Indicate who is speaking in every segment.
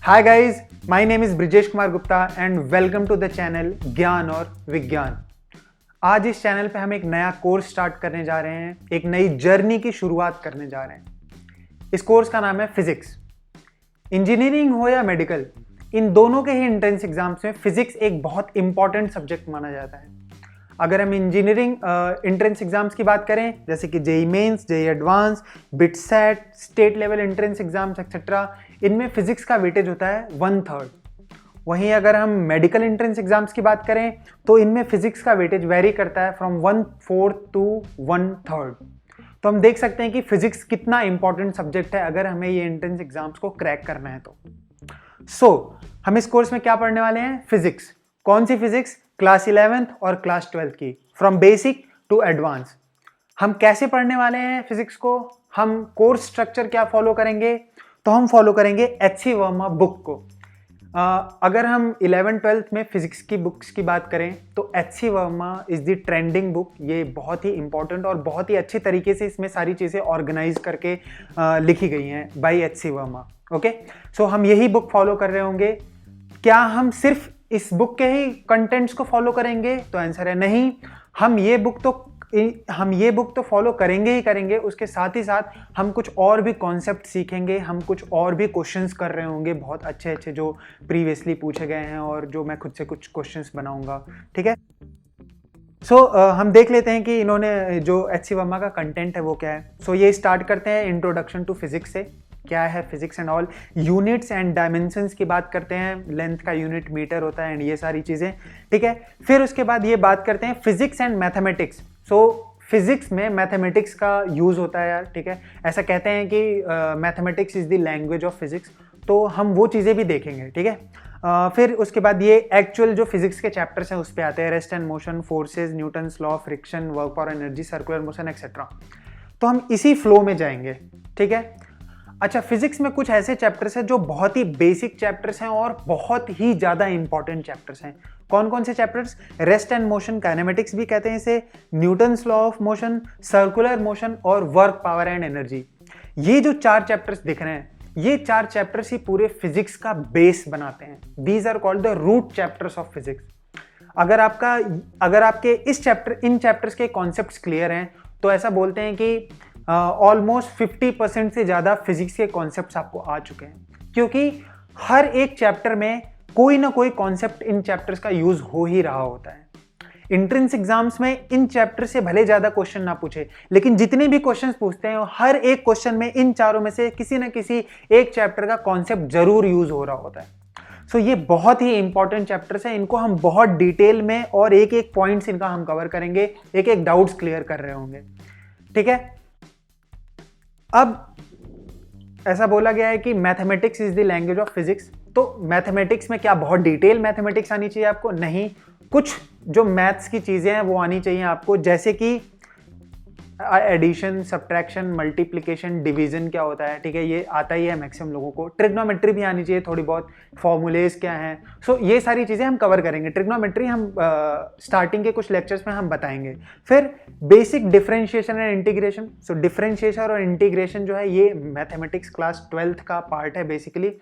Speaker 1: Hi guys, my name is Brijesh Kumar Gupta and welcome to the channel ज्ञान और विज्ञान। आज इस चैनल पे हम एक नया कोर्स स्टार्ट करने जा रहे हैं, एक नई जर्नी की शुरुआत करने जा रहे हैं। इस कोर्स का नाम है फिजिक्स। इंजीनियरिंग हो या मेडिकल, इन दोनों के ही एंट्रेंस एग्जाम्स में फिजिक्स एक बहुत इंपॉर्टेंट सब्जेक्ट माना जाता है। अगर हम इंजीनियरिंग एंट्रेंस एग्जाम्स की बात करें, जैसे कि JEE mains, JEE advanced, BITSAT, state level entrance exams etcetera, इनमें फिजिक्स का वेटेज होता है 1/3। वहीं अगर हम मेडिकल एंट्रेंस एग्जाम्स की बात करें तो इनमें फिजिक्स का वेटेज वेरी करता है फ्रॉम 1/4 टू 1/3। तो हम देख सकते हैं कि फिजिक्स कितना इंपॉर्टेंट सब्जेक्ट है अगर हमें ये एंट्रेंस एग्जाम्स को क्रैक करना है तो। हम इस कोर्स में क्या पढ़ने वाले हैं? फिजिक्स। कौन सी फिजिक्स? क्लास 11th और क्लास 12th की, फ्रॉम बेसिक टू एडवांस। हम कैसे पढ़ने वाले हैं फिजिक्स को? हम कोर्स स्ट्रक्चर क्या फॉलो करेंगे? तो हम फॉलो करेंगे एच.सी. वर्मा बुक को। अगर हम 11th-12th में फिजिक्स की बुक्स की बात करें तो H C. Verma is the trending book. ये बहुत ही इंपॉर्टेंट और बहुत ही अच्छे तरीके से इसमें सारी चीज़ें ऑर्गेनाइज करके लिखी गई हैं बाय एच.सी. वर्मा। ओके, सो हम यही बुक फॉलो कर रहे होंगे। क्या हम सिर्फ इस बुक के ही कंटेंट्स को फॉलो करेंगे? तो आंसर है नहीं। हम ये बुक तो फॉलो करेंगे ही करेंगे, उसके साथ ही साथ हम कुछ और भी कॉन्सेप्ट सीखेंगे, हम कुछ और भी क्वेश्चंस कर रहे होंगे बहुत अच्छे अच्छे जो प्रीवियसली पूछे गए हैं और जो मैं खुद से कुछ क्वेश्चंस बनाऊंगा। ठीक है, सो हम देख लेते हैं कि इन्होंने जो एच.सी. वर्मा का कंटेंट है वो क्या है। सो ये स्टार्ट करते हैं इंट्रोडक्शन टू फिजिक्स से। क्या है physics and all, units and dimensions की बात करते हैं, लेंथ का यूनिट मीटर होता है एंड ये सारी चीज़ें। ठीक है, फिर उसके बाद ये बात करते हैं physics and mathematics. So physics में मैथमेटिक्स का यूज़ होता है यार। ठीक है, ऐसा कहते हैं कि mathematics is the language of physics, तो हम वो चीज़ें भी देखेंगे। ठीक है, फिर उसके बाद ये एक्चुअल जो फिजिक्स के चैप्टर्स हैं उस पर आते हैं, rest and motion, forces, Newton's law, friction, work for energy, circular motion etcetera. तो हम इसी फ्लो में जाएंगे। ठीक है, अच्छा, फिजिक्स में कुछ ऐसे चैप्टर्स हैं जो बहुत ही बेसिक चैप्टर्स हैं और बहुत ही ज़्यादा इंपॉर्टेंट चैप्टर्स हैं। कौन कौन से chapters? Rest and motion, kinematics भी कहते हैं इसे, Newton's law of motion, circular motion और वर्क, पावर एंड एनर्जी। ये जो 4 चैप्टर्स दिख रहे हैं, ये 4 चैप्टर्स ही पूरे फिजिक्स का बेस बनाते हैं। These are called the root chapters of physics. अगर आपके इन चैप्टर्स के कॉन्सेप्ट्स क्लियर हैं तो ऐसा बोलते हैं कि ऑलमोस्ट 50% से ज़्यादा फिजिक्स के कॉन्सेप्ट्स आपको आ चुके हैं, क्योंकि हर एक चैप्टर में कोई ना कोई कॉन्सेप्ट इन चैप्टर्स का यूज हो ही रहा होता है। एंट्रेंस एग्जाम्स में इन चैप्टर से भले ज़्यादा क्वेश्चन ना पूछे, लेकिन जितने भी क्वेश्चंस पूछते हैं हर एक क्वेश्चन में इन चारों में से किसी ना किसी एक चैप्टर का कॉन्सेप्ट जरूर यूज हो रहा होता है। सो ये बहुत ही इंपॉर्टेंट चैप्टर्स हैं, इनको हम बहुत डिटेल में और एक एक पॉइंट्स इनका हम कवर करेंगे, एक एक डाउट्स क्लियर कर रहे होंगे। ठीक है, अब ऐसा बोला गया है कि mathematics is the language of physics. तो मैथमेटिक्स में क्या बहुत डिटेल मैथमेटिक्स आनी चाहिए आपको? नहीं, कुछ जो मैथ्स की चीज़ें हैं वो आनी चाहिए आपको, जैसे कि एडिशन, सब्ट्रैक्शन, मल्टीप्लिकेशन, डिवीजन क्या होता है। ठीक है, ये आता ही है मैक्सिमम लोगों को। ट्रिग्नोमेट्री भी आनी चाहिए थोड़ी बहुत, फॉर्मूलेज क्या हैं। सो ये सारी चीज़ें हम कवर करेंगे। ट्रिग्नोमेट्री हम स्टार्टिंग के कुछ लेक्चर्स में हम बताएंगे। फिर basic differentiation and integration. So differentiation और इंटीग्रेशन जो है ये मैथमेटिक्स क्लास 12th का पार्ट है बेसिकली,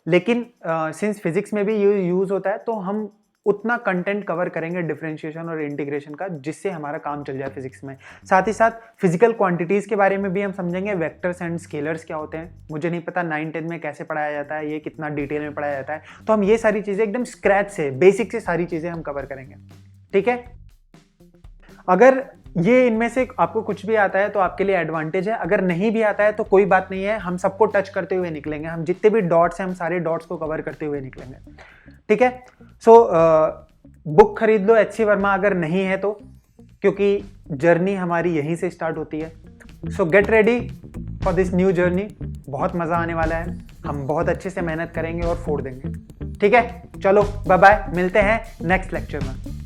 Speaker 1: लेकिन सिंस फिजिक्स में भी यूज़ होता है तो हम उतना कंटेंट कवर करेंगे डिफरेंशिएशन और इंटीग्रेशन का, जिससे हमारा काम चल जाए फिजिक्स में। साथ ही साथ फिजिकल क्वांटिटीज़ के बारे में भी हम समझेंगे। वेक्टर्स एंड स्केलर्स क्या होते हैं, मुझे नहीं पता 9-10 में कैसे पढ़ाया जाता है, ये कितना डिटेल में पढ़ाया जाता है। तो हम ये सारी चीज़ें एकदम स्क्रैच से, बेसिक से सारी चीज़ें हम कवर करेंगे। ठीक है, अगर ये इनमें से आपको कुछ भी आता है तो आपके लिए एडवांटेज है, अगर नहीं भी आता है तो कोई बात नहीं है, हम सबको टच करते हुए निकलेंगे। हम जितने भी डॉट्स हैं हम सारे डॉट्स को कवर करते हुए निकलेंगे। ठीक है, सो बुक खरीद लो एच.सी. वर्मा अगर नहीं है तो, क्योंकि जर्नी हमारी यहीं से स्टार्ट होती है। सो get ready for this new journey. बहुत मज़ा आने वाला है, हम बहुत अच्छे से मेहनत करेंगे और फोड़ देंगे। ठीक है, चलो बाय बाय, मिलते हैं नेक्स्ट लेक्चर में।